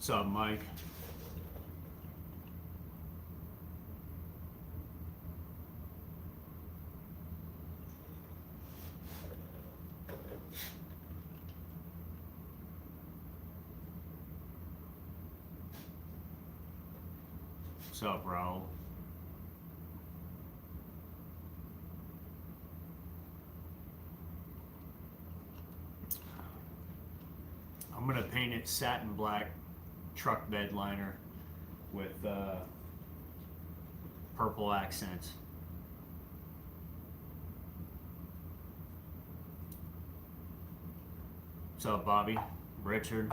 What's up, Mike? What's up, Raul? I'm gonna paint it satin black truck bed liner with purple accents. What's up, Bobby? Richard?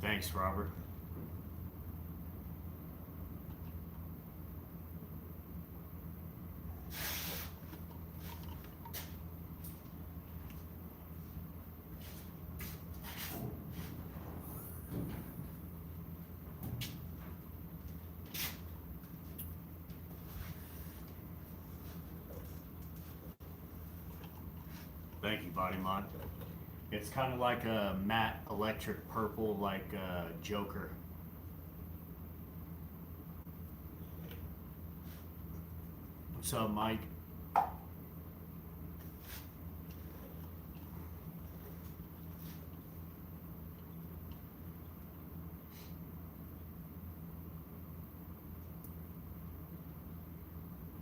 Thanks, Robert. Thank you, Body Mod. It's kind of like a matte electric purple, like Joker. What's up, Mike?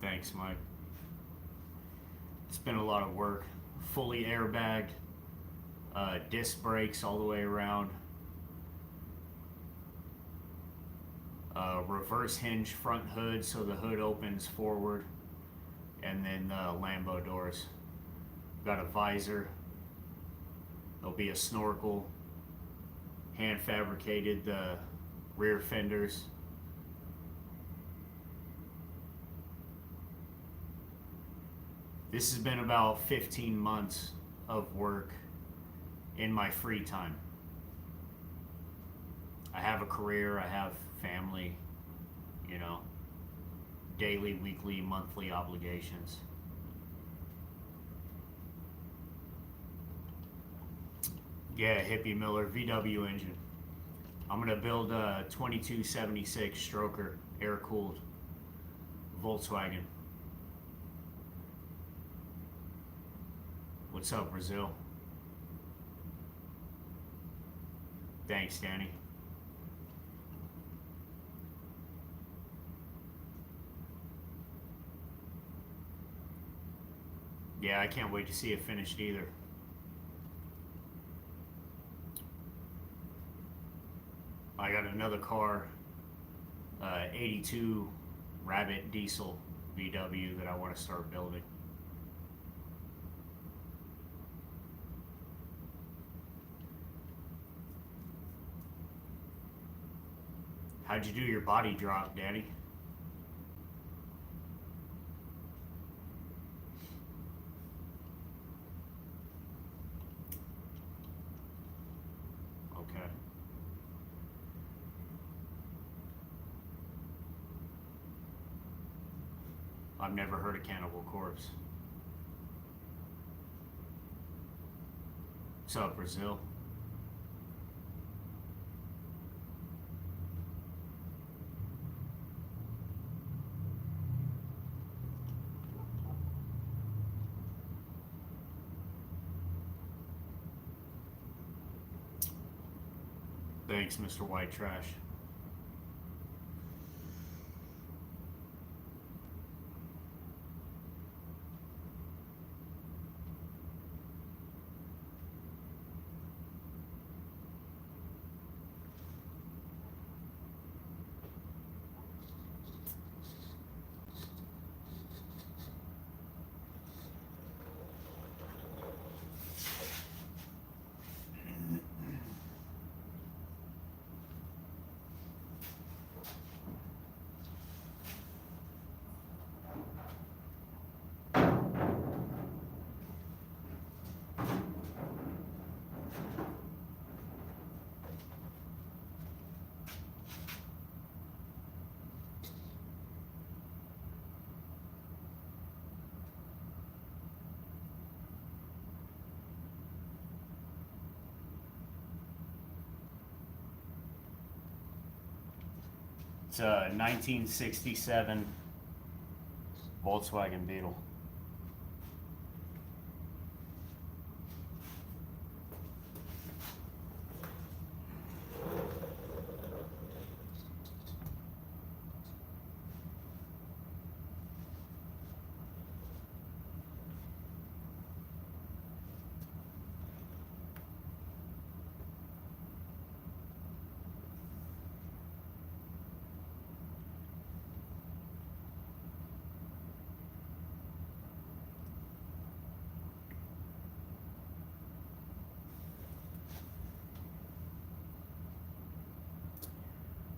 Thanks, Mike. It's been a lot of work. Fully airbagged, disc brakes all the way around, reverse hinge front hood so the hood opens forward, and then Lambo doors. Got a visor. There'll be a snorkel. Hand fabricated the rear fenders. This has been about 15 months of work in my free time. I have a career, I have family, you know, daily, weekly, monthly obligations. Yeah, Hippie Miller VW engine. I'm gonna build a 2276 stroker, air-cooled Volkswagen. What's up, Brazil? Thanks, Danny. Yeah, I can't wait to see it finished either. I got another car, 82 Rabbit diesel VW that I want to start building. How'd you do your body drop, Danny? Okay. I've never heard of Cannibal Corpse. What's up, Brazil? Thanks, Mr. White Trash. It's a 1967 Volkswagen Beetle.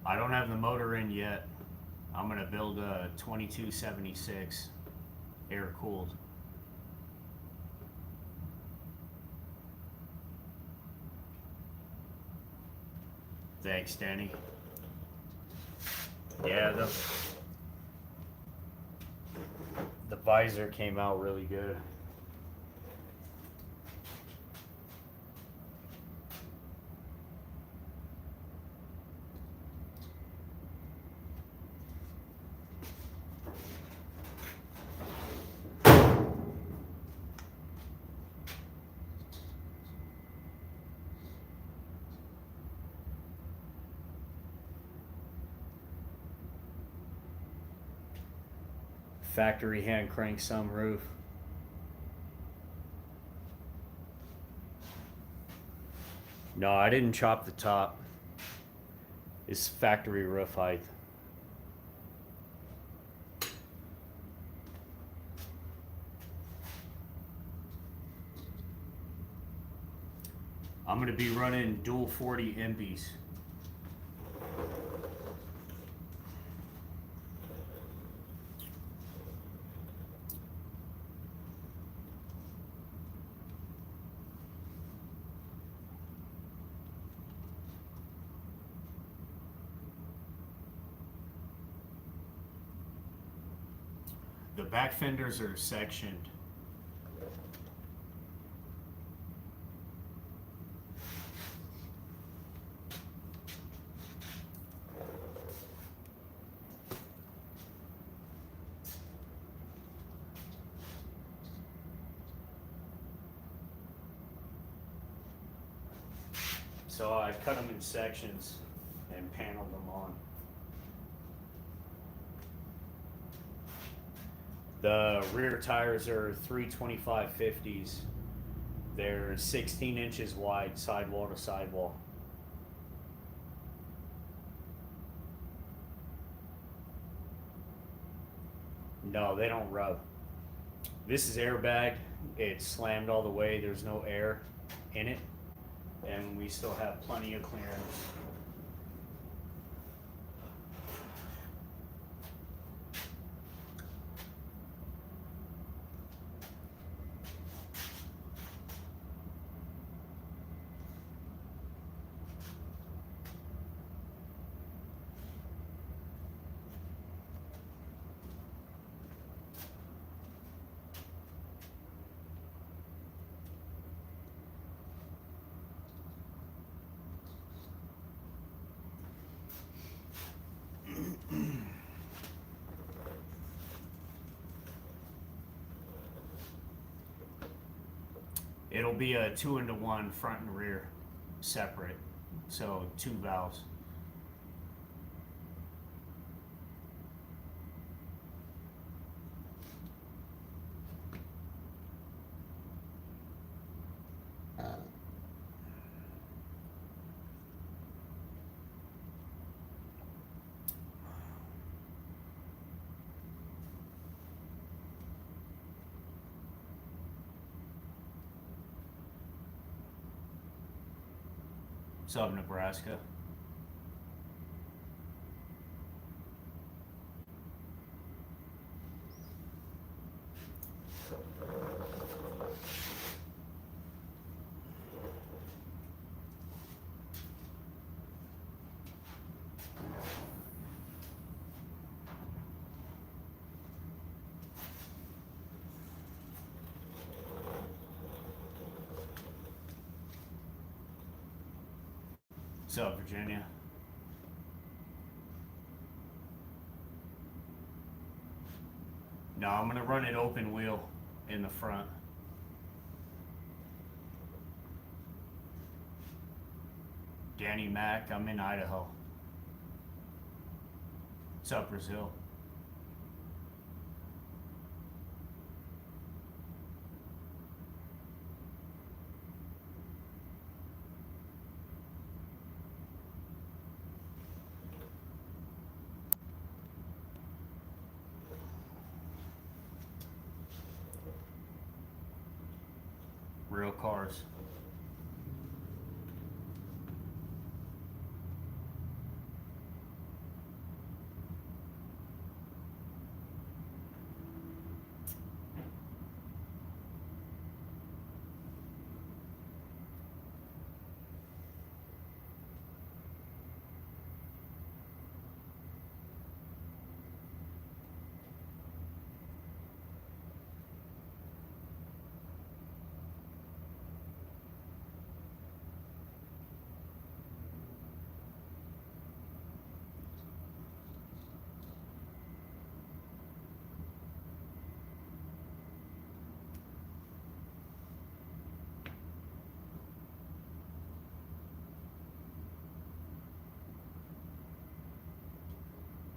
I don't have the motor in yet. I'm gonna build a 2276 air cooled. Thanks, Danny. Yeah, the visor came out really good. Factory hand crank sunroof. No, I didn't chop the top. It's factory roof height. I'm gonna be running dual 40 MPs. The back fenders are sectioned. So I cut them in sections and paneled them on. The rear tires are 325/50s. They're 16 inches wide, sidewall to sidewall. No, they don't rub. This is airbag. It's slammed all the way. There's no air in it. And we still have plenty of clearance. It'll be a 2-into-1 front and rear separate, so 2 valves. Sub Nebraska. What's up, Virginia? No, I'm gonna run it open wheel in the front. Danny Mac, I'm in Idaho. What's up, Brazil? Real cars.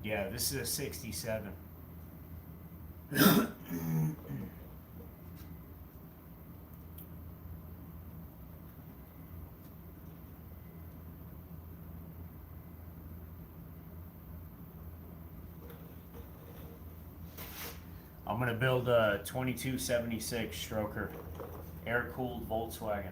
Yeah, this is a 67. I'm gonna build a 2276 stroker, air-cooled Volkswagen.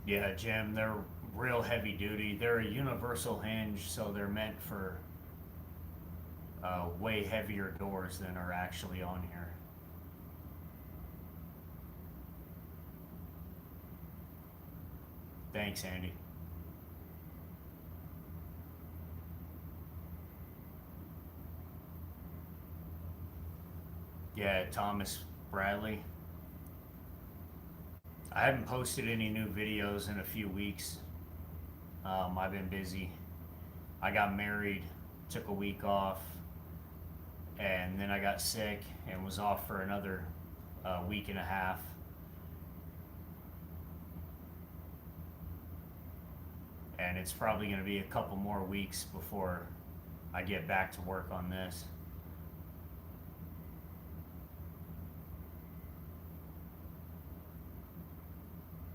Yeah, Jim, they're real heavy duty. They're a universal hinge, so they're meant for way heavier doors than are actually on here. Thanks, Andy. Yeah, Thomas Bradley. I haven't posted any new videos in a few weeks. I've been busy. I got married, took a week off, and then I got sick and was off for another week and a half. And it's probably going to be a couple more weeks before I get back to work on this.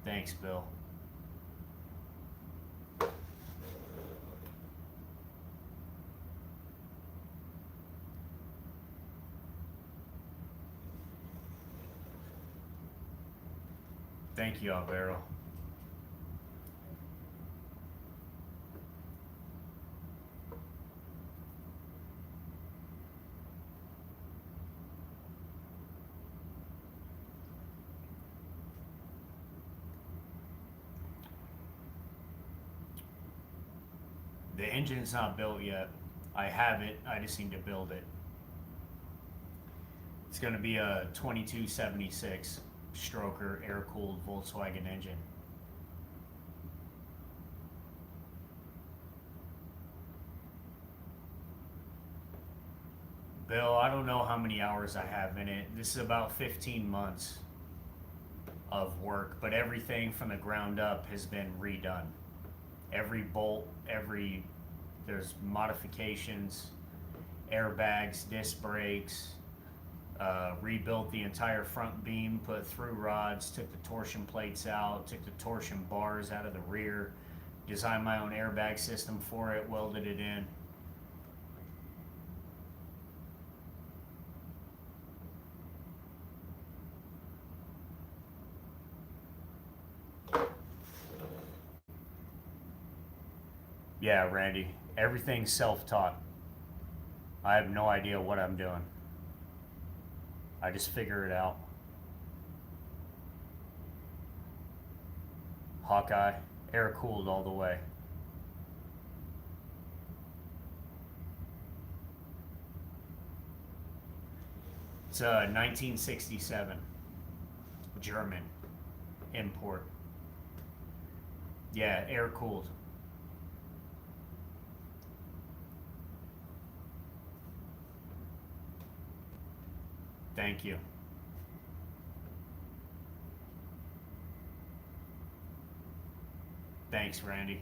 Thanks, Bill. Thank you, Alvaro. The engine's not built yet. I have it, I just need to build it. It's going to be a 2276 stroker air-cooled Volkswagen engine. Bill, I don't know how many hours I have in it. This is about 15 months of work, but everything from the ground up has been redone. Every bolt, there's modifications, airbags, disc brakes, rebuilt the entire front beam, put through rods, took the torsion plates out, took the torsion bars out of the rear, designed my own airbag system for it, welded it in. Yeah, Randy, everything's self-taught. I have no idea what I'm doing. I just figure it out. Hawkeye, air cooled all the way. It's 1967, German import. Yeah, air cooled. Thank you. Thanks, Randy.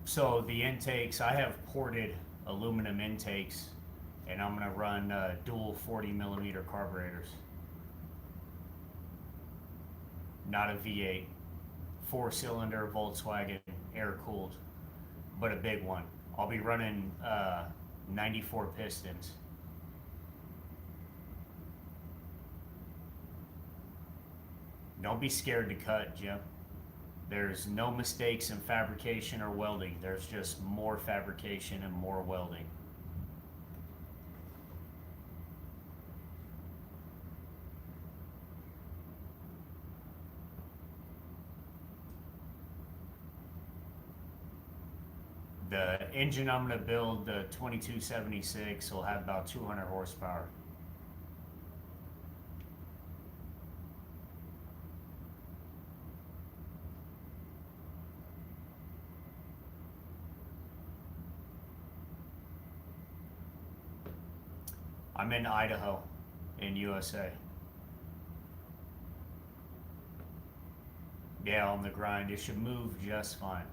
So the intakes, I have ported aluminum intakes, and I'm gonna run dual 40 millimeter carburetors. Not a V8, 4-cylinder Volkswagen air cooled, but a big one. I'll be running 94 pistons. Don't be scared to cut, Jim. There's no mistakes in fabrication or welding. There's just more fabrication and more welding. The engine I'm going to build, the 2276, will have about 200 horsepower. I'm in Idaho, in USA. Yeah, on the grind. It should move just fine.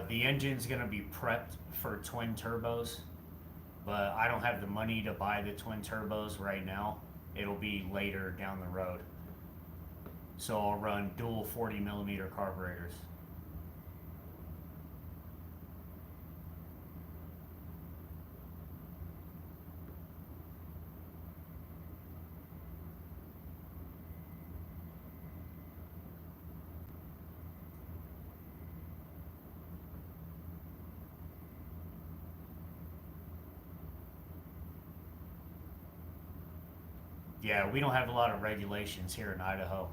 The engine's going to be prepped for twin turbos, but I don't have the money to buy the twin turbos right now. It'll be later down the road. So I'll run dual 40 millimeter carburetors. Yeah, we don't have a lot of regulations here in Idaho.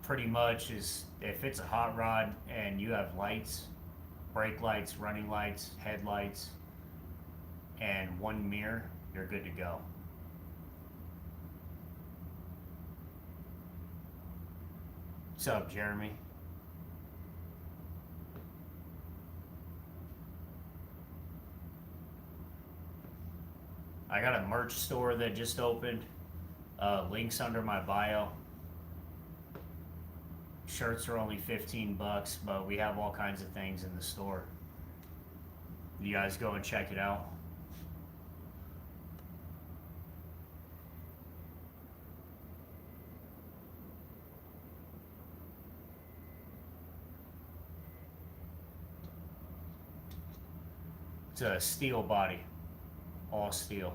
Pretty much is if it's a hot rod and you have lights, brake lights, running lights, headlights, and one mirror, you're good to go. What's up, Jeremy? I got a merch store that just opened. Links under my bio. Shirts are only 15 bucks, but we have all kinds of things in the store. You guys go and check it out. It's a steel body, all steel.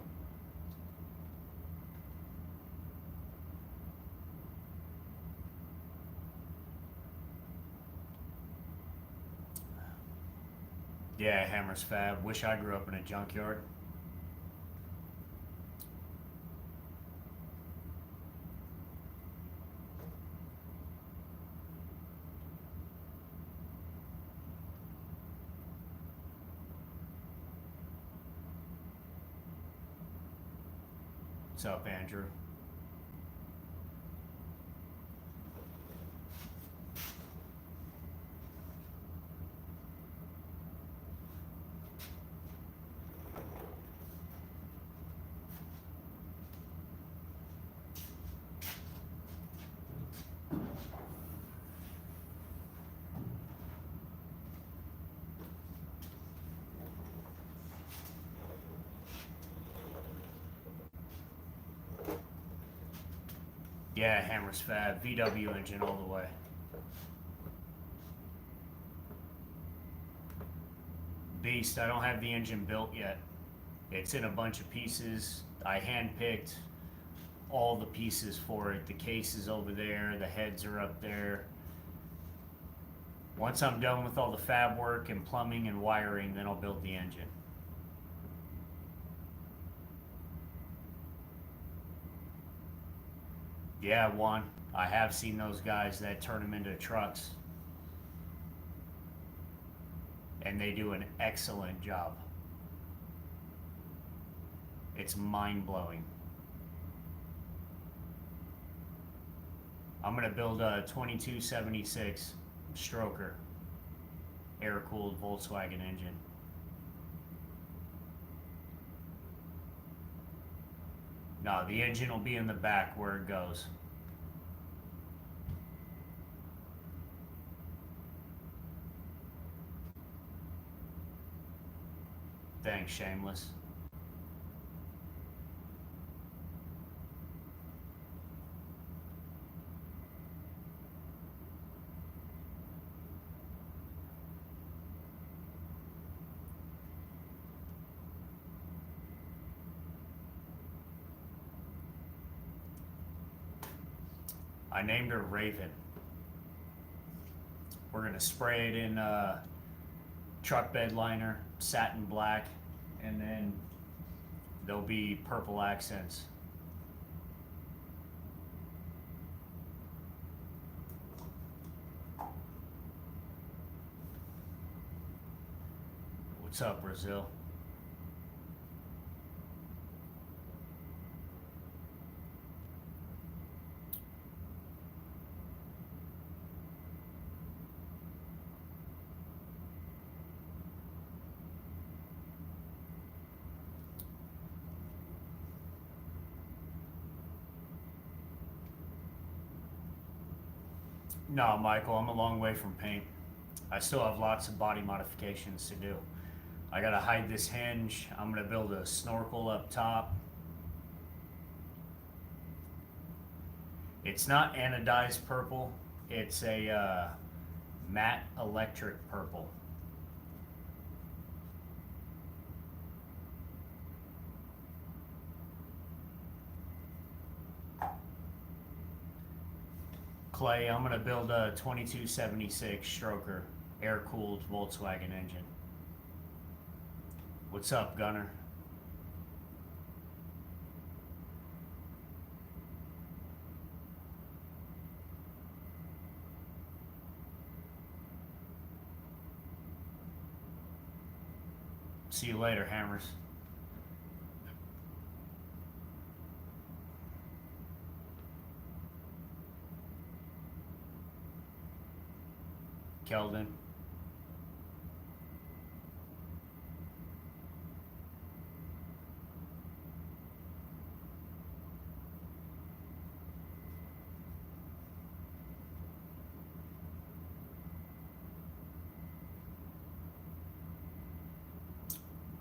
Yeah, Hammer's Fab. Wish I grew up in a junkyard. What's up, Andrew? Yeah, Hammers Fab, VW engine all the way. Beast, I don't have the engine built yet. It's in a bunch of pieces. I handpicked all the pieces for it. The case is over there, the heads are up there. Once I'm done with all the fab work and plumbing and wiring, then I'll build the engine. Yeah, one. I have seen those guys that turn them into trucks. And they do an excellent job. It's mind-blowing. I'm going to build a 2276 stroker, air-cooled Volkswagen engine. No, the engine will be in the back where it goes. Thanks, Shameless. I named her Raven. We're going to spray it in truck bed liner, satin black, and then there'll be purple accents. What's up, Brazil? No, Michael, I'm a long way from paint. I still have lots of body modifications to do. I gotta hide this hinge. I'm gonna build a snorkel up top. It's not anodized purple. It's a matte electric purple. Clay, I'm going to build a 2276 stroker, air-cooled Volkswagen engine. What's up, Gunner? See you later, Hammers. Keldon.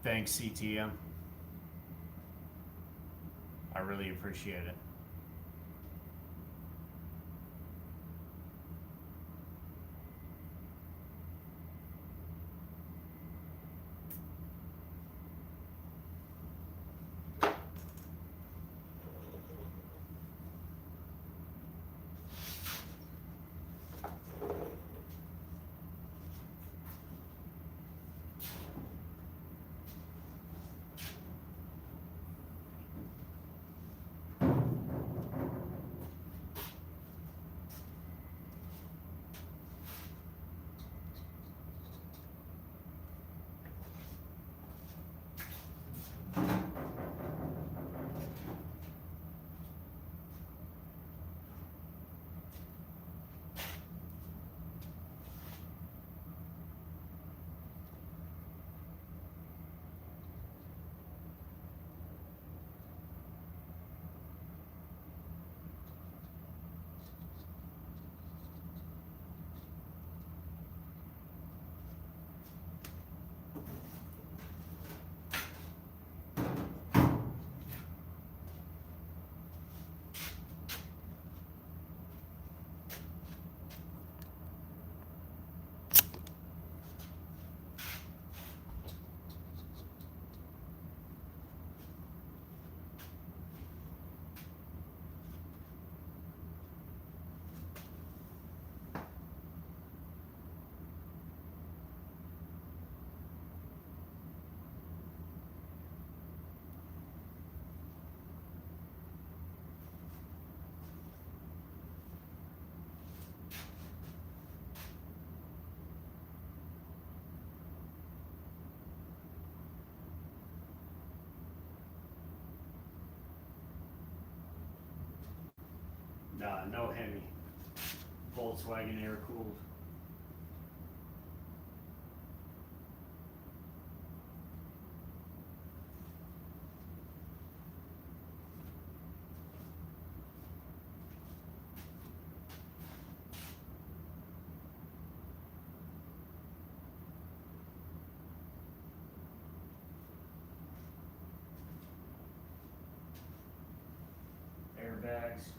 Thanks, CTM. I really appreciate it. Nah, no Hemi. Volkswagen air cooled. Airbags.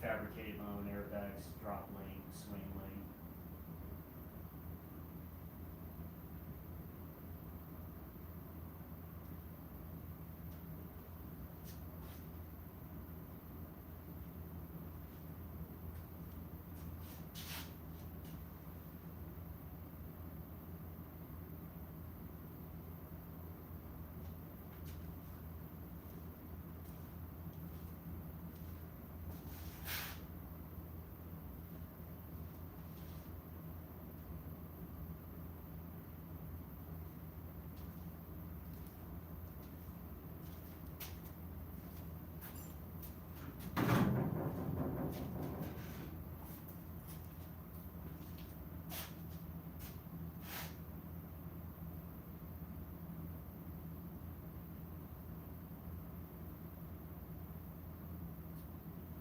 Fabricated my own airbags, drop lane, swing lane.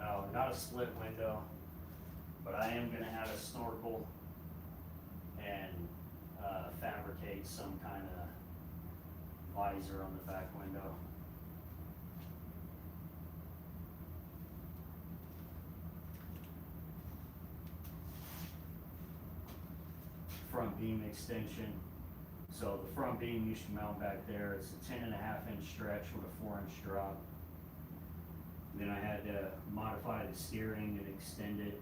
Oh, not a split window, but I am gonna add a snorkel and fabricate some kind of visor on the back window. Front beam extension. So the front beam you should mount back there. It's a 10.5-inch stretch with a 4-inch drop. Then I had to modify the steering and extend it.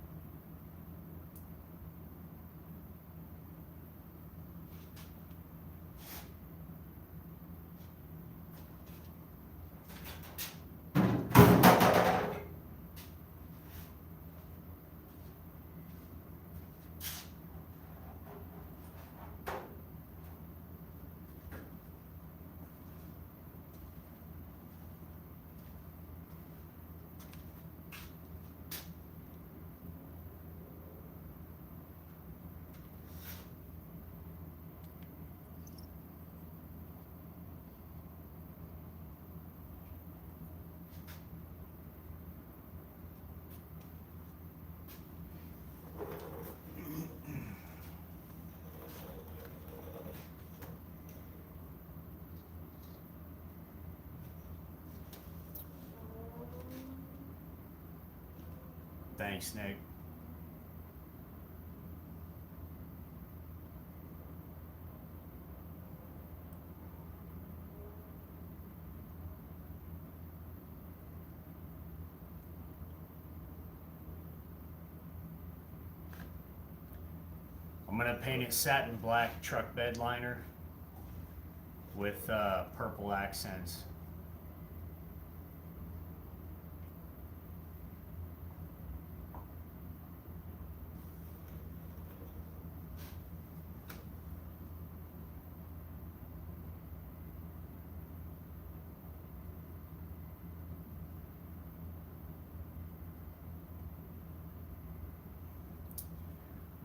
Thanks, Nick. I'm gonna paint it satin black truck bed liner with purple accents.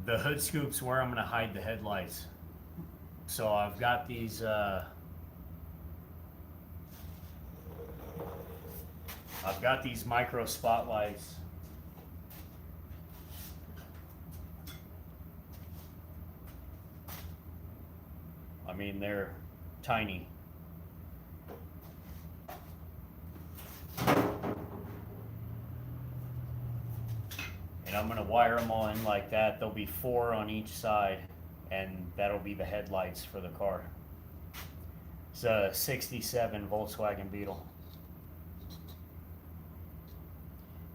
The hood scoop's where I'm gonna hide the headlights. So I've got these micro spotlights. I mean, they're tiny. And I'm gonna wire them all in like that. There'll be 4 on each side, and that'll be the headlights for the car. It's a 67 Volkswagen Beetle.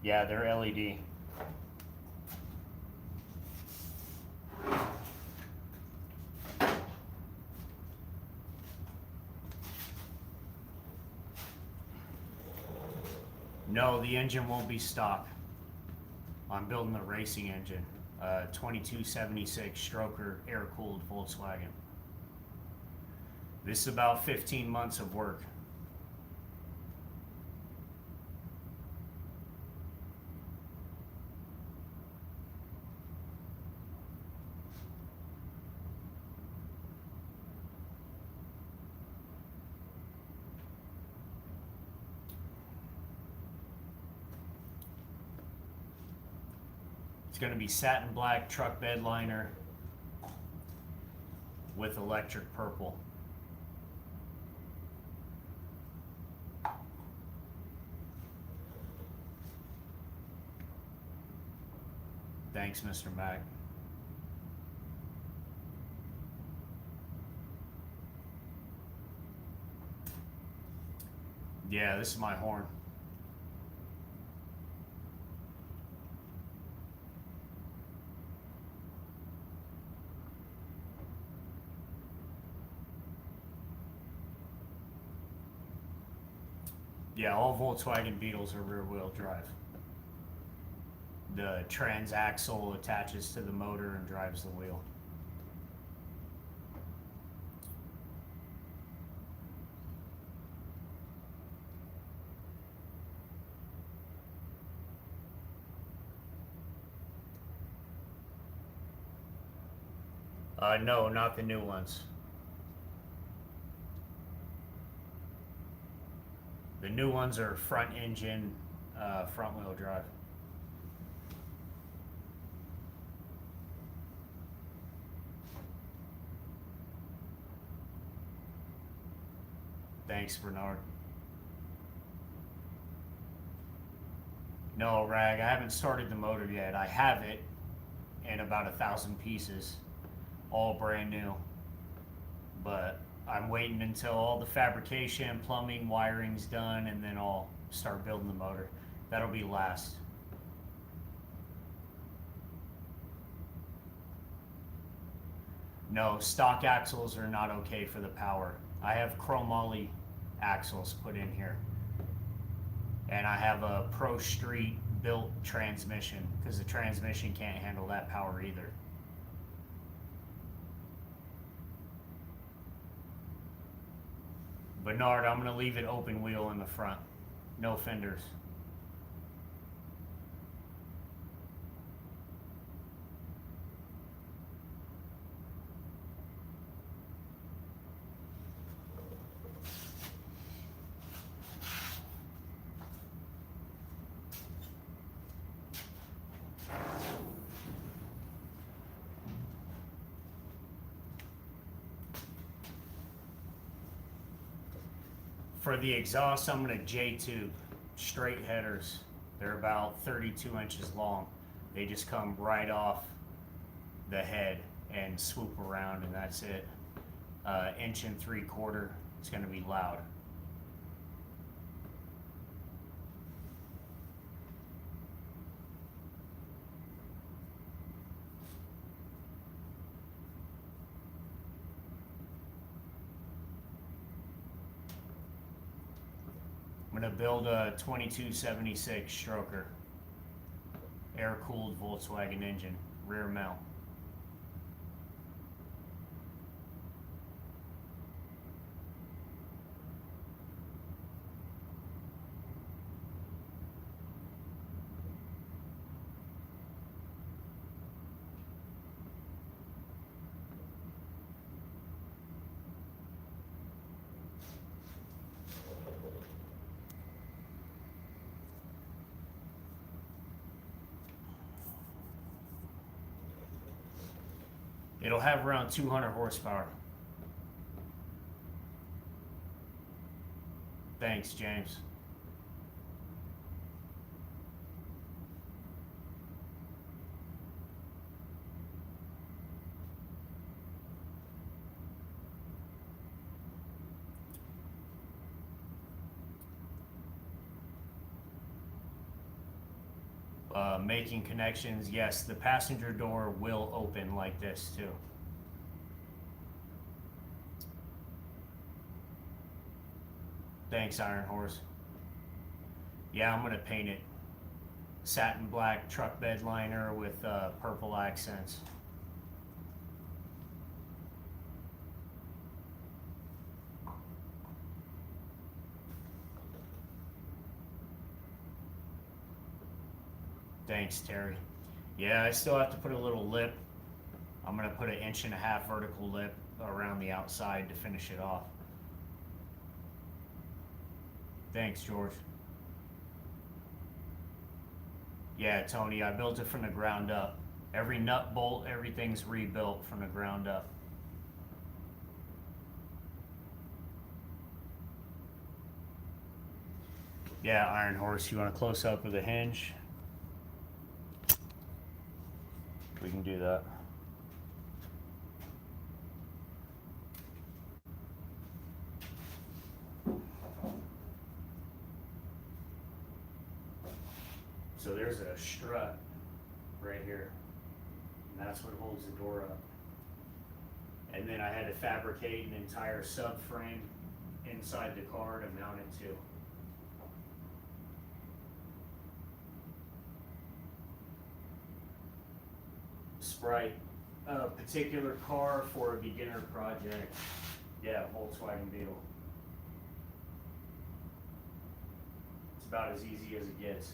Yeah, they're LED. No, the engine won't be stock. I'm building a racing engine, 2276 stroker air-cooled Volkswagen. This is about 15 months of work. going to be satin black truck bed liner with electric purple. Thanks, Mr. Mac. Yeah, this is my horn. Yeah, all Volkswagen Beetles are rear-wheel drive. The transaxle attaches to the motor and drives the wheel. No, not the new ones. The new ones are front engine, front wheel drive. Thanks, Bernard. No, Rag, I haven't started the motor yet. I have it in about 1,000 pieces, all brand new. But I'm waiting until all the fabrication, plumbing, wiring's done, and then I'll start building the motor. That'll be last. No, stock axles are not okay for the power. I have chromoly axles put in here. And I have a Pro Street built transmission because the transmission can't handle that power either. Bernard, I'm going to leave it open wheel in the front. No fenders. For the exhaust, I'm going to J-tube, straight headers. They're about 32 inches long. They just come right off the head and swoop around, and that's it. 1 3/4 inches. It's going to be loud. I'm going to build a 2276 stroker, air-cooled Volkswagen engine, rear mount. It'll have around 200 horsepower. Thanks, James. Making connections, yes, the passenger door will open like this too. Thanks, Iron Horse. Yeah, I'm gonna paint it satin black truck bed liner with purple accents. Thanks, Terry. Yeah, I still have to put a little lip. I'm going to put an 1.5 inch vertical lip around the outside to finish it off. Thanks, George. Yeah, Tony, I built it from the ground up. Every nut bolt, everything's rebuilt from the ground up. Yeah, Iron Horse, you want a close up of the hinge? We can do that. So there's a strut right here, and that's what holds the door up. And then I had to fabricate an entire subframe inside the car to mount it to. Sprite, a particular car for a beginner project. Yeah, Volkswagen Beetle. It's about as easy as it gets.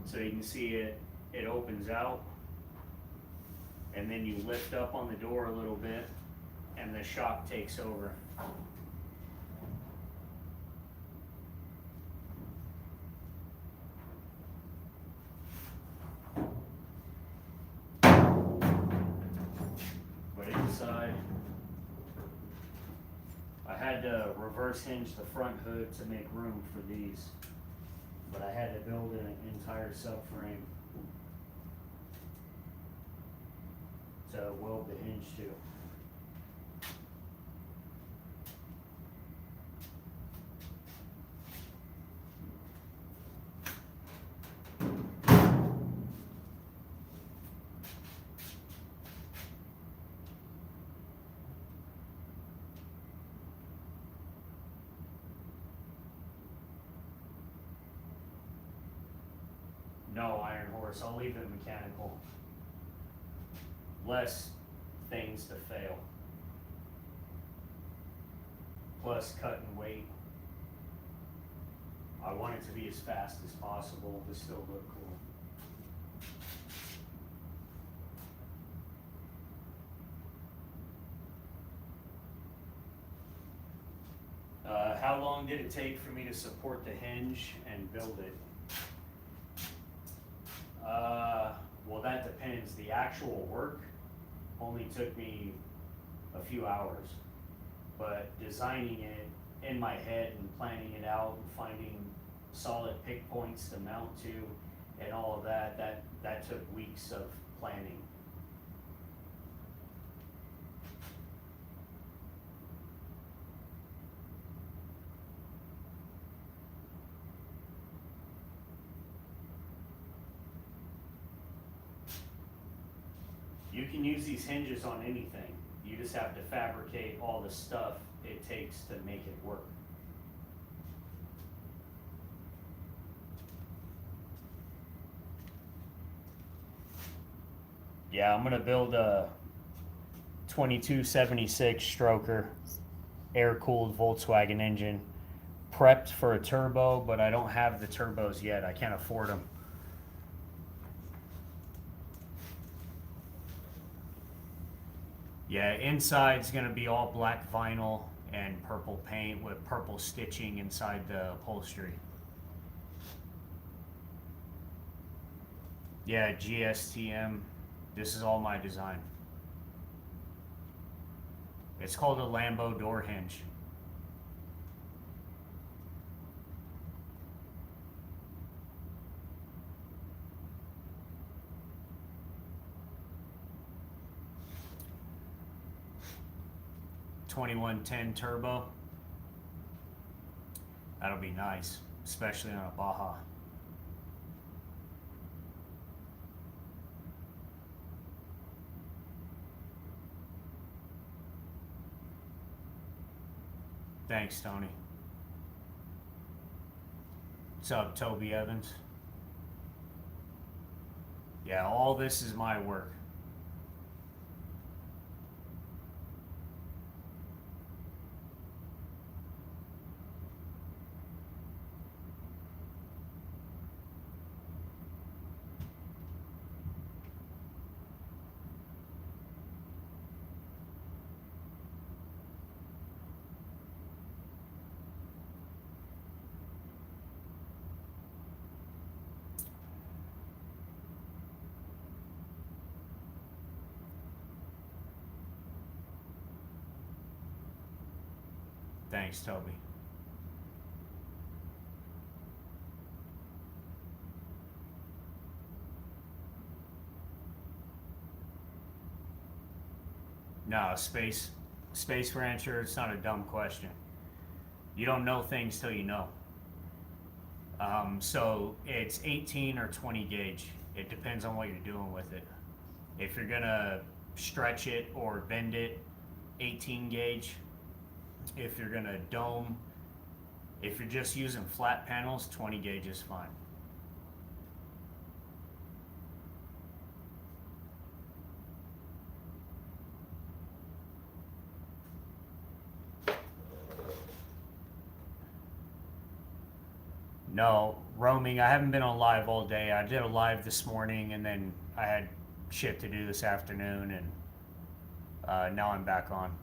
So you can see it opens out, and then you lift up on the door a little bit, and the shock takes over. But inside, I had to reverse hinge the front hood to make room for these, but I had to build an entire subframe to weld the hinge to. No, Iron Horse, I'll leave it mechanical. Less things to fail. Plus cut and weight. I want it to be as fast as possible to still look cool. How long did it take for me to support the hinge and build it? Well, that depends. The actual work only took me a few hours, but designing it in my head and planning it out and finding solid pick points to mount to and all of that took weeks of planning. You can use these hinges on anything. You just have to fabricate all the stuff it takes to make it work. Yeah, I'm gonna build a 2276 stroker, air-cooled Volkswagen engine, prepped for a turbo, but I don't have the turbos yet. I can't afford them. Yeah, inside's gonna be all black vinyl and purple paint with purple stitching inside the upholstery. Yeah, GSTM. This is all my design. It's called a Lambo door hinge. .2110 turbo. That'll be nice, especially on a Baja. Thanks, Tony. What's up, Toby Evans? Yeah, all this is my work. Thanks, Toby. No, Space Rancher, it's not a dumb question. You don't know things till you know. So it's 18 or 20 gauge. It depends on what you're doing with it. If you're gonna stretch it or bend it, 18 gauge. If you're gonna dome, if you're just using flat panels, 20 gauge is fine. No, roaming. I haven't been on live all day. I did a live this morning, and then I had shit to do this afternoon, and now I'm back on.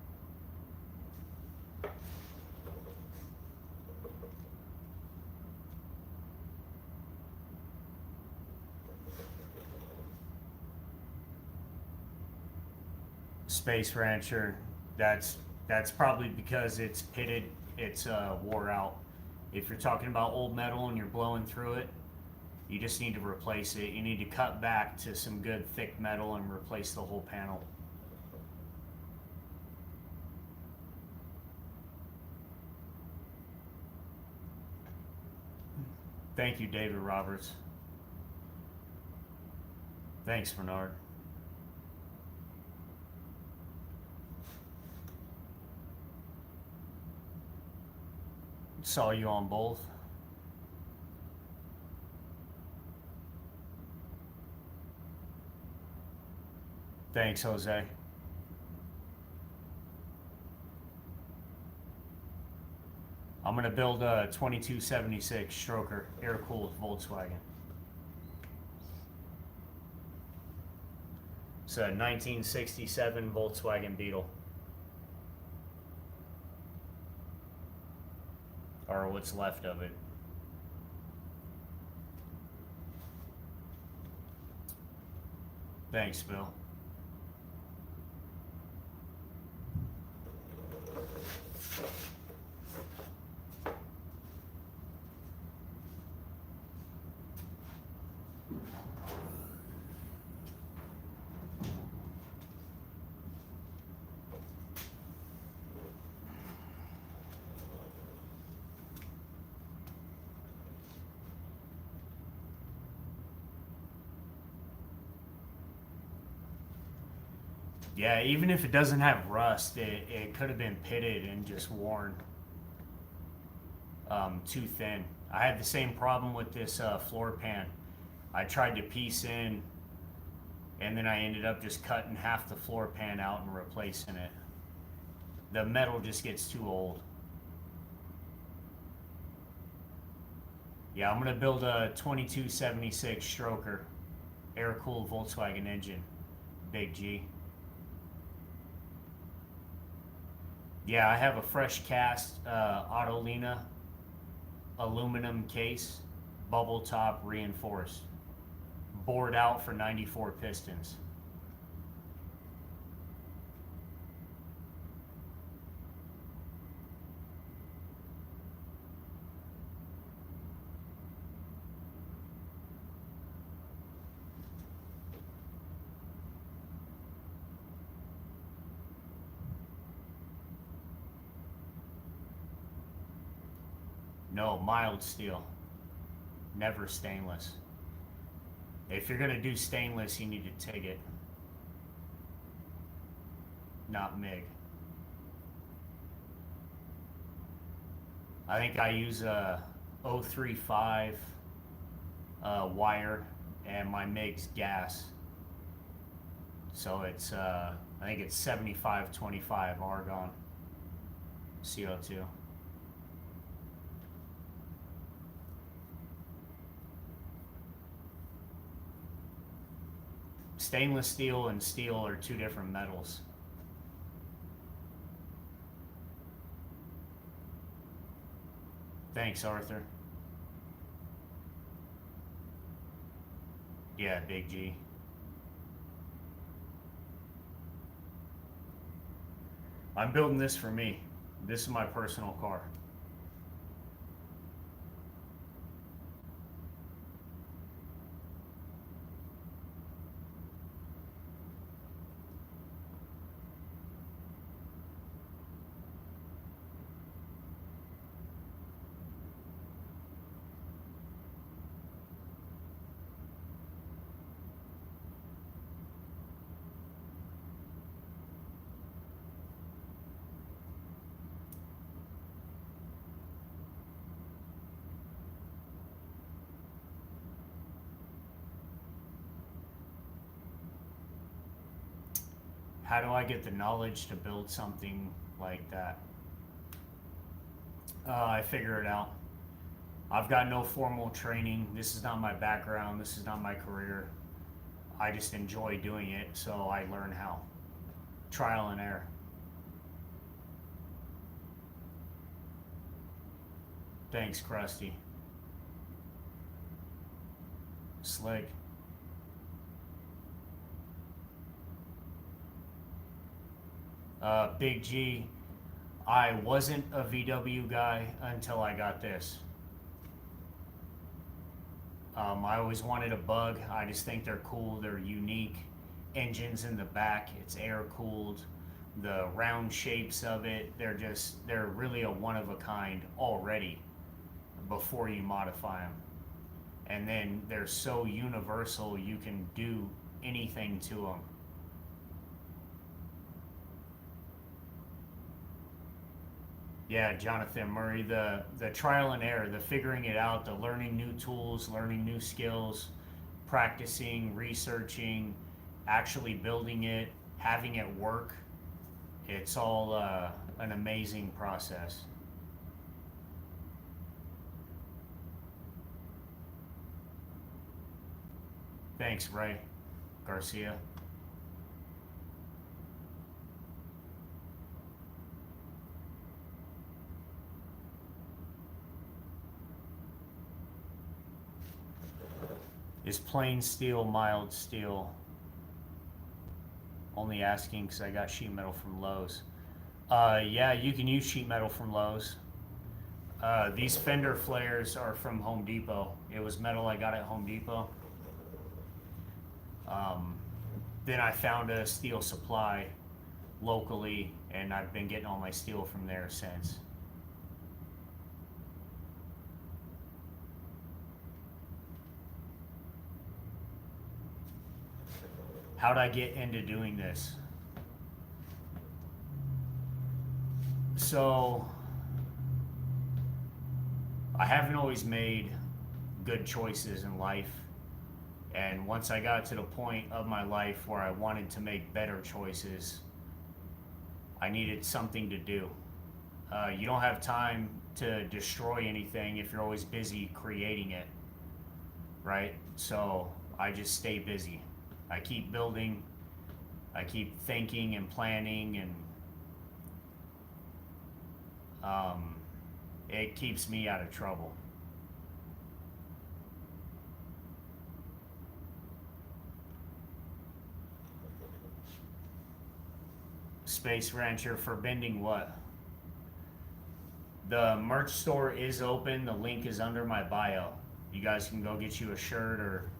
Space Rancher. That's probably because it's pitted. It's wore out. If you're talking about old metal and you're blowing through it, you just need to replace it. You need to cut back to some good thick metal and replace the whole panel. Thank you, David Roberts. Thanks, Bernard. Saw you on both. Thanks, Jose. I'm gonna build a 2276 stroker, air-cooled Volkswagen. It's a 1967 Volkswagen Beetle. Or what's left of it. Thanks, Bill. Yeah, even if it doesn't have rust, it could have been pitted and just worn too thin. I had the same problem with this floor pan. I tried to piece in, and then I ended up just cutting half the floor pan out and replacing it. The metal just gets too old. Yeah, I'm going to build a 2276 stroker, air-cooled Volkswagen engine, Big G. Yeah, I have a fresh cast Autolina aluminum case, bubble top reinforced, bored out for 94 pistons. No, mild steel. Never stainless. If you're going to do stainless, you need to TIG it. Not MIG. I think I use a 035 wire, and my MIG's gas. So it's, I think it's 75-25 argon CO2. Stainless steel and steel are two different metals. Thanks, Arthur. Yeah, Big G. I'm building this for me. This is my personal car. How do I get the knowledge to build something like that? I figure it out. I've got no formal training. This is not my background. This is not my career. I just enjoy doing it, so I learn how. Trial and error. Thanks, Krusty. Slick. Big G. I wasn't a VW guy until I got this. I always wanted a Bug. I just think they're cool. They're unique. Engines in the back. It's air cooled. The round shapes of it. They're really a one of a kind already before you modify them. And then they're so universal you can do anything to them. Yeah, Jonathan Murray, the trial and error, the figuring it out, the learning new tools, learning new skills, practicing, researching, actually building it, having it work. It's all an amazing process. Thanks, Ray Garcia. Is plain steel mild steel? Only asking because I got sheet metal from Lowe's. Yeah, you can use sheet metal from Lowe's. These Fender flares are from Home Depot. It was metal I got at Home Depot. Um, then I found a steel supply locally, and I've been getting all my steel from there since. How'd I get into doing this? So, I haven't always made good choices in life. And once I got to the point of my life where I wanted to make better choices, I needed something to do. You don't have time to destroy anything if you're always busy creating it, right? So I just stay busy. I keep building, I keep thinking and planning, and it keeps me out of trouble. Space Rancher for bending what? The merch store is open. The link is under my bio. You guys can go get you a shirt or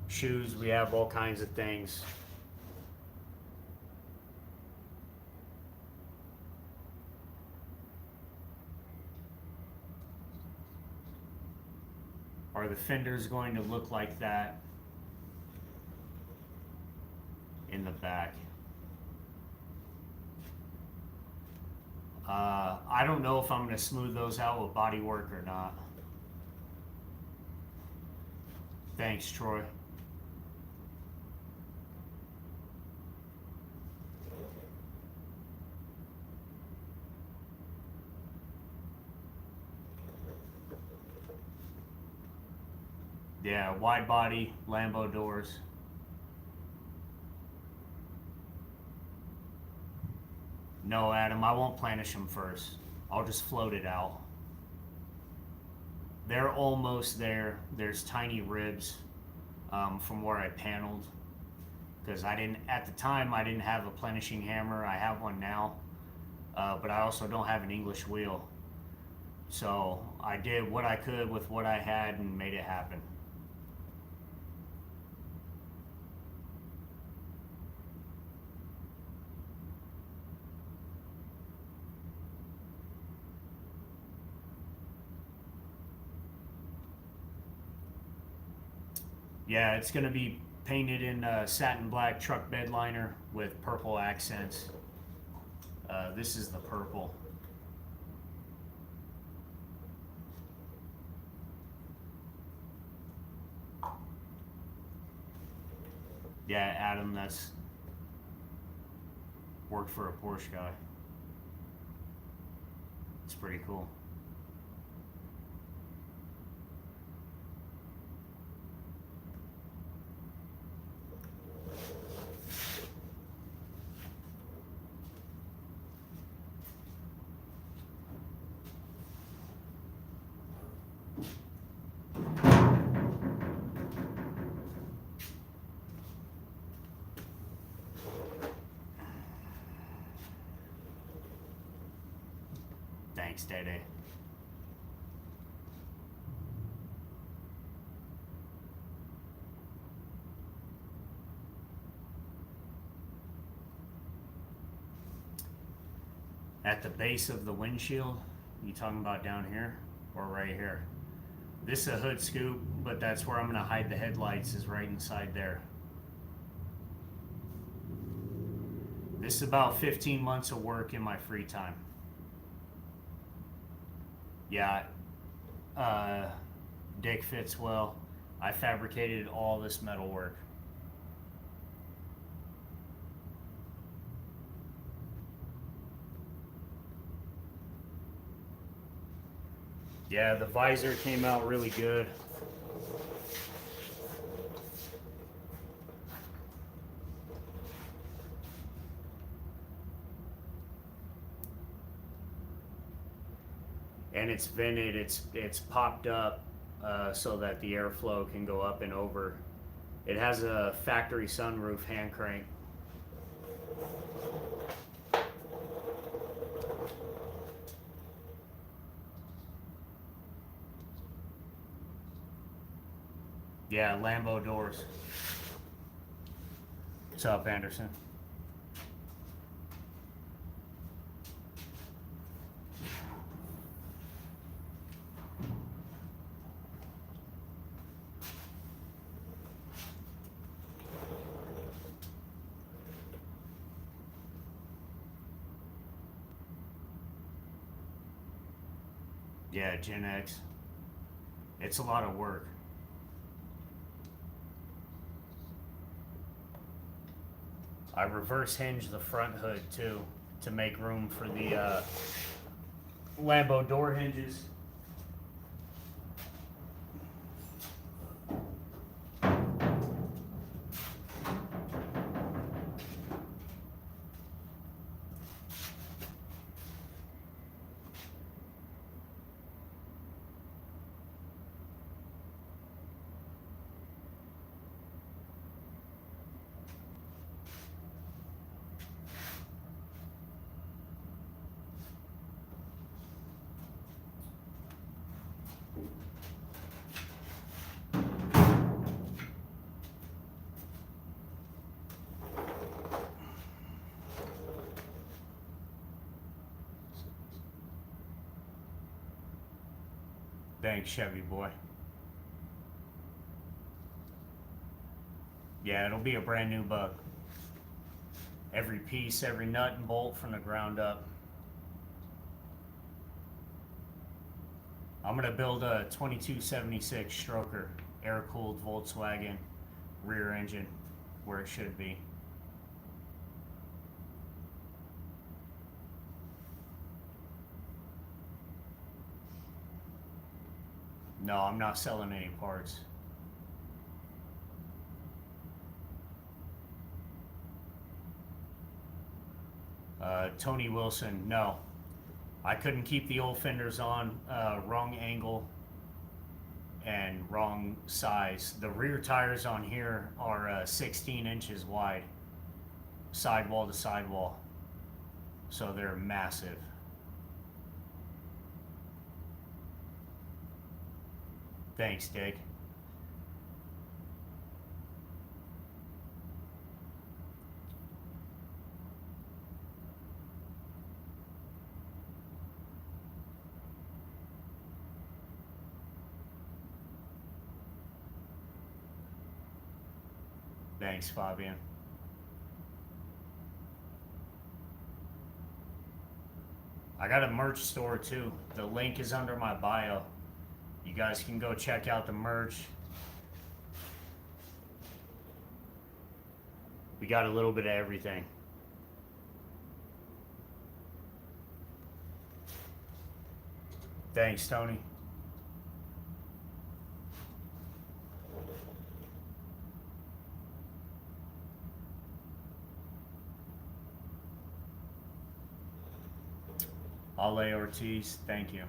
shoes. We have all kinds of things. Are the fenders going to look like that in the back? I don't know if I'm going to smooth those out with body work or not. Thanks, Troy. Yeah, wide body, Lambo doors. No, Adam, I won't planish them first. I'll just float it out. They're almost there. There's tiny ribs from where I paneled, because I didn't, at the time, I didn't have a plenishing hammer. I have one now. but I also don't have an English wheel. So I did what I could with what I had and made it happen. Yeah, it's going to be painted in satin black truck bed liner with purple accents. This is the purple. Yeah, Adam, that's worked for a Porsche guy. It's pretty cool. Thanks, Dede. At the base of the windshield, you talking about down here or right here? This is a hood scoop, but that's where I'm going to hide the headlights, is right inside there. This is about 15 months of work in my free time. Yeah, Dick fits well. I fabricated all this metal work. Yeah, the visor came out really good. And it's vented, it's popped up so that the airflow can go up and over. It has a factory sunroof hand crank. Yeah, Lambo doors. What's up, Anderson? Yeah, Gen X. It's a lot of work. I reverse hinge the front hood too to make room for the Lambo door hinges. Thanks, Chevy boy. Yeah, it'll be a brand new bug. Every piece, every nut and bolt from the ground up. I'm gonna build a 2276 stroker, air-cooled Volkswagen rear engine, where it should be. No, I'm not selling any parts. Tony Wilson, no. I couldn't keep the old fenders on, wrong angle and wrong size. The rear tires on here are 16 inches wide, sidewall to sidewall. so they're massive. Thanks, Dick. Thanks, Fabian. I got a merch store too. The link is under my bio. You guys can go check out the merch. We got a little bit of everything. Thanks, Tony. Ale Ortiz, thank you.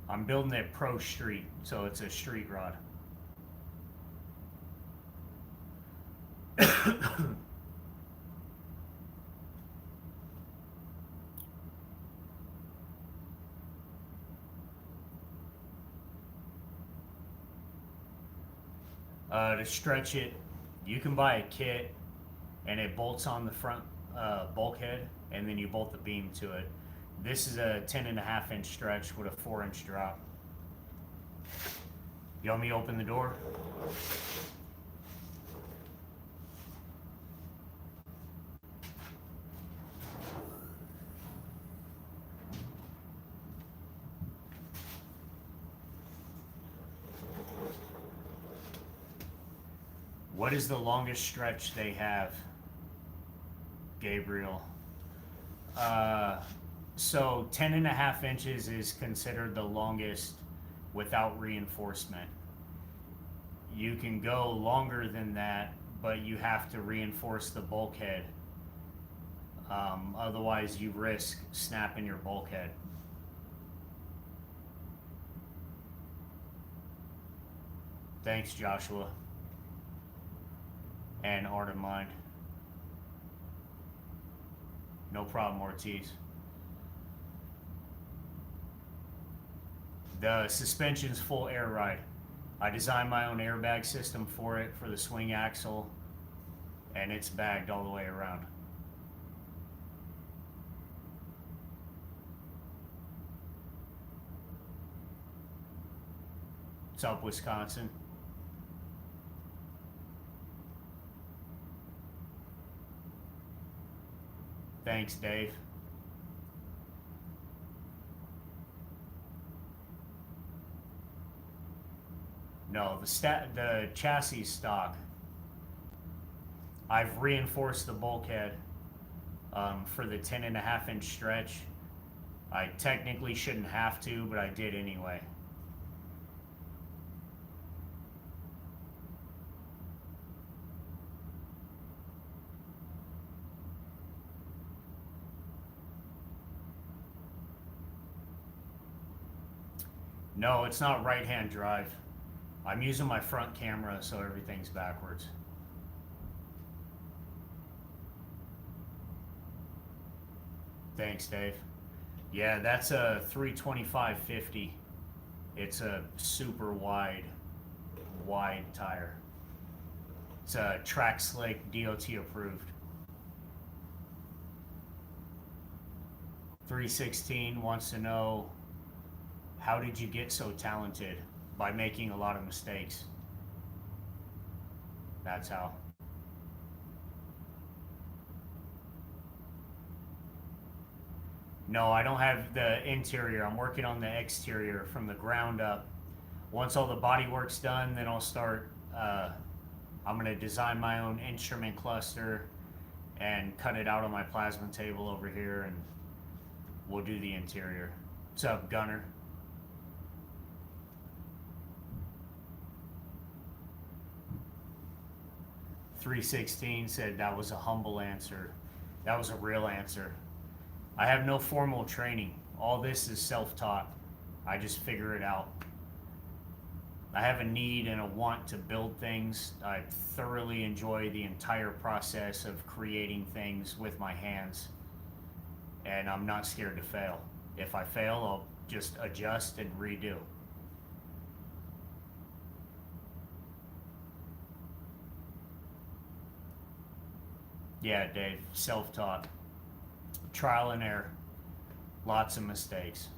I'm building it Pro Street, so it's a street rod. To stretch it, you can buy a kit and it bolts on the front bulkhead, and then you bolt the beam to it. This is a 10.5 inch stretch with a 4 inch drop. You want me to open the door? What is the longest stretch they have, Gabriel? So 10.5 inches is considered the longest without reinforcement. You can go longer than that, but you have to reinforce the bulkhead. Otherwise, you risk snapping your bulkhead. Thanks, Joshua. And Art of Mind. No problem, Ortiz. The suspension's full air ride. I designed my own airbag system for it, for the swing axle, and it's bagged all the way around. What's up, Wisconsin? Thanks, Dave. No, the chassis stock. I've reinforced the bulkhead for the 10.5 inch stretch. I technically shouldn't have to, but I did anyway. No, it's not right-hand drive. I'm using my front camera, so everything's backwards. Thanks, Dave. Yeah, that's a 325/50. It's a super wide tire. It's a Track Slick DOT approved. 316 wants to know, how did you get so talented? By making a lot of mistakes. That's how. No, I don't have the interior. I'm working on the exterior from the ground up. Once all the body work's done, then I'll start, I'm going to design my own instrument cluster and cut it out on my plasma table over here, and we'll do the interior. What's up, Gunner? .316 said that was a humble answer. That was a real answer. I have no formal training. All this is self-taught. I just figure it out. I have a need and a want to build things. I thoroughly enjoy the entire process of creating things with my hands, and I'm not scared to fail. If I fail, I'll just adjust and redo. Yeah, Dave, self-taught, trial and error, lots of mistakes.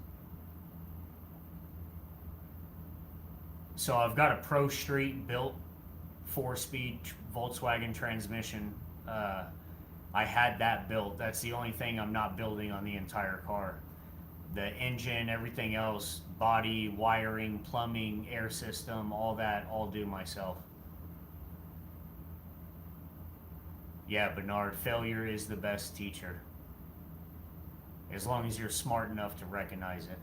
So I've got a Pro Street built 4-speed Volkswagen transmission. I had that built. That's the only thing I'm not building on the entire car. The engine, everything else, body, wiring, plumbing, air system, all that, all do myself. Yeah, Bernard, failure is the best teacher. As long as you're smart enough to recognize it.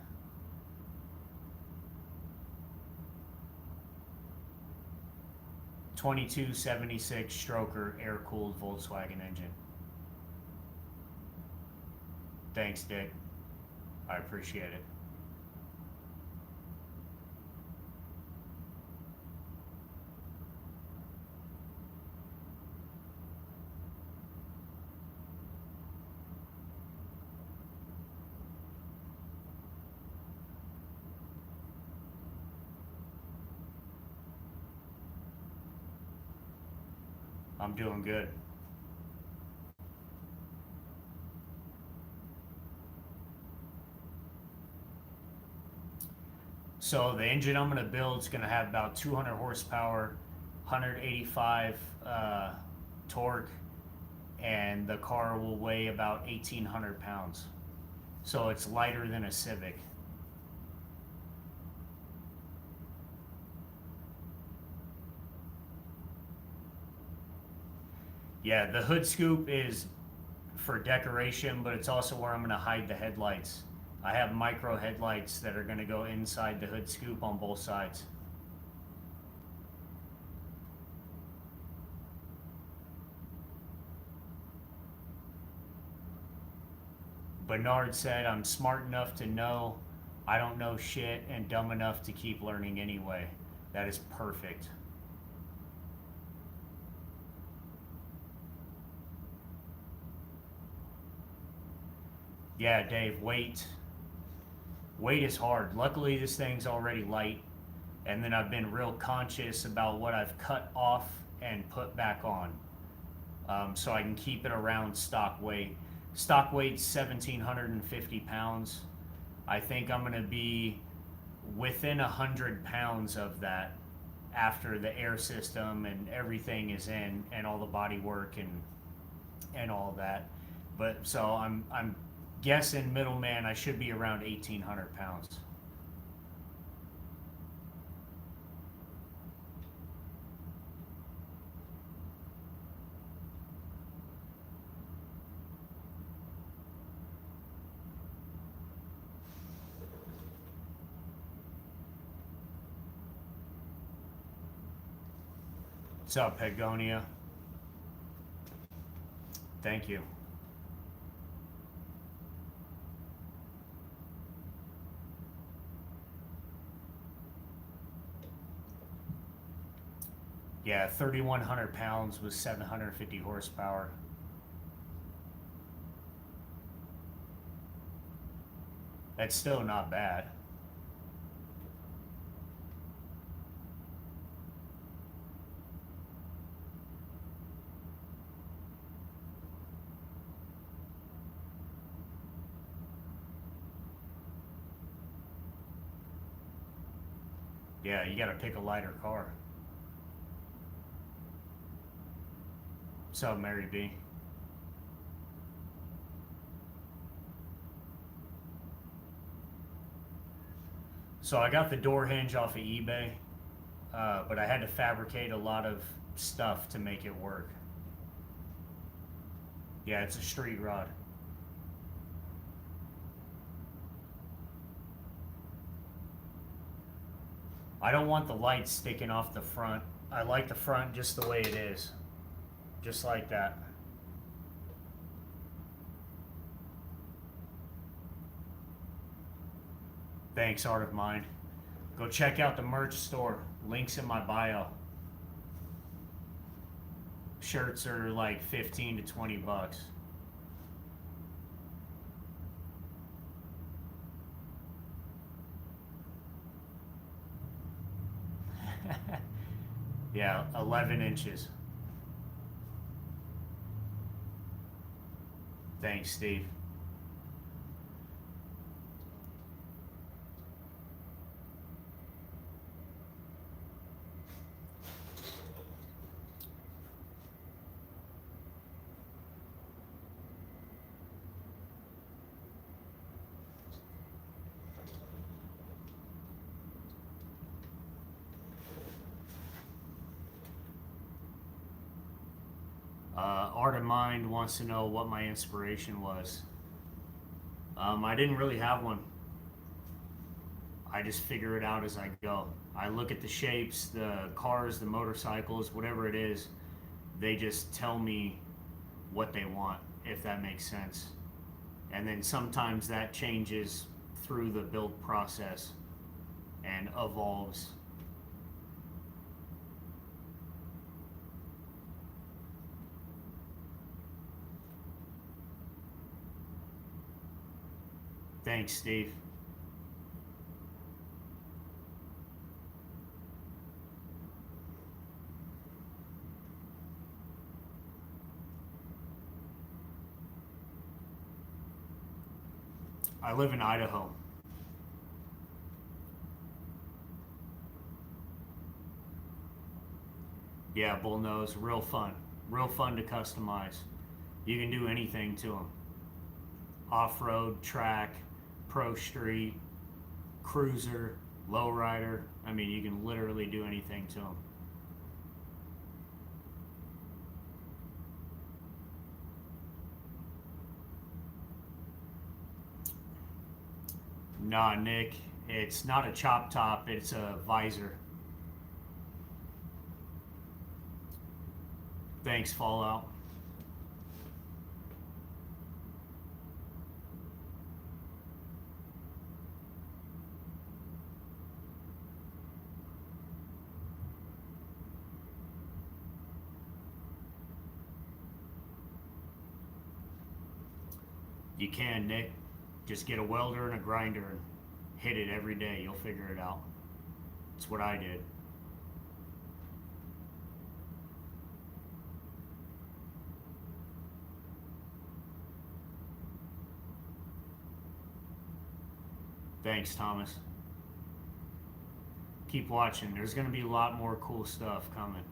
.2276 stroker air-cooled Volkswagen engine. Thanks, Dick. I appreciate it. I'm doing good. So the engine I'm going to build is going to have about 200 horsepower, 185 torque, and the car will weigh about 1,800 pounds. So it's lighter than a Civic. Yeah, the hood scoop is for decoration, but it's also where I'm going to hide the headlights. I have micro headlights that are going to go inside the hood scoop on both sides. Bernard said, I'm smart enough to know I don't know shit and dumb enough to keep learning anyway. That is perfect. Yeah, Dave, weight is hard. Luckily, this thing's already light, and then I've been real conscious about what I've cut off and put back on, so I can keep it around stock weight. Stock weight's 1,750 pounds. I think I'm going to be within 100 pounds of that after the air system and everything is in, and all the body work and all that. But so I'm guessing middleman, I should be around 1,800 pounds. What's up, Pegonia? Thank you. Yeah, 3,100 pounds with 750 horsepower. That's still not bad. Yeah, you gotta pick a lighter car. What's up, Mary B? So I got the door hinge off of eBay, but I had to fabricate a lot of stuff to make it work. Yeah, it's a street rod. I don't want the lights sticking off the front. I like the front just the way it is. Just like that. Thanks, Art of Mind. Go check out the merch store. Links in my bio. Shirts are like 15 to 20 bucks. Yeah, 11 inches. Thanks, Steve. Art of Mind wants to know what my inspiration was. I didn't really have one. I just figure it out as I go. I look at the shapes, the cars, the motorcycles, whatever it is, they just tell me what they want, if that makes sense. And then sometimes that changes through the build process and evolves. Thanks, Steve. I live in Idaho. Yeah, bullnose, real fun. Real fun to customize. You can do anything to them. Off-road, track, pro street, cruiser, lowrider. I mean, you can literally do anything to them. Nah, Nick, it's not a chop top, it's a visor. Thanks, Fallout. You can, Nick. Just get a welder and a grinder and hit it every day. You'll figure it out. It's what I did. Thanks, Thomas. Keep watching. There's going to be a lot more cool stuff coming.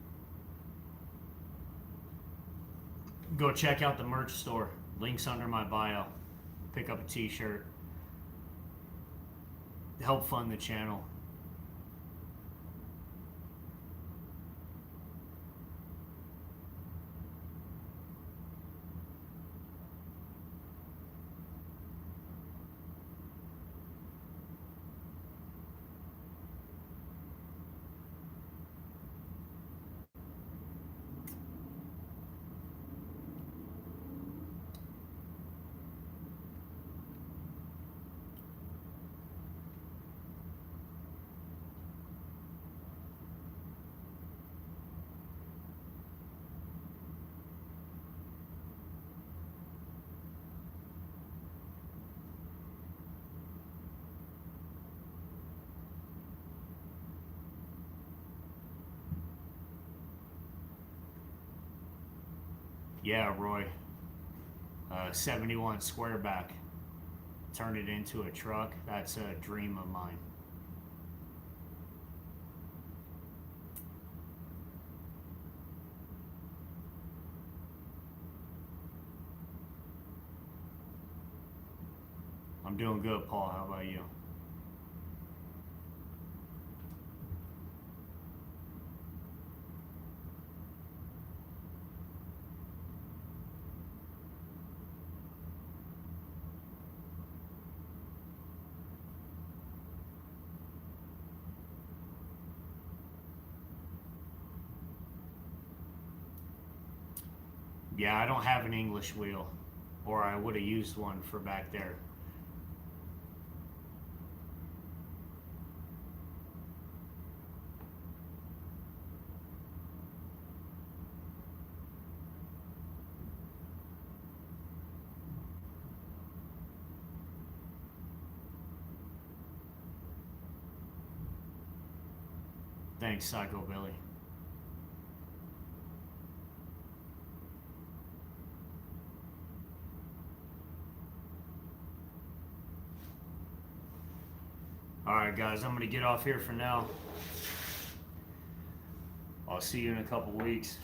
Go check out the merch store. Links under my bio. Pick up a t-shirt. Help fund the channel. Yeah, Roy. 71 Squareback. Turn it into a truck. That's a dream of mine. I'm doing good, Paul. How about you? Yeah, I don't have an English wheel, or I would have used one for back there. Thanks, Psycho Billy. Alright guys, I'm going to get off here for now. I'll see you in a couple weeks.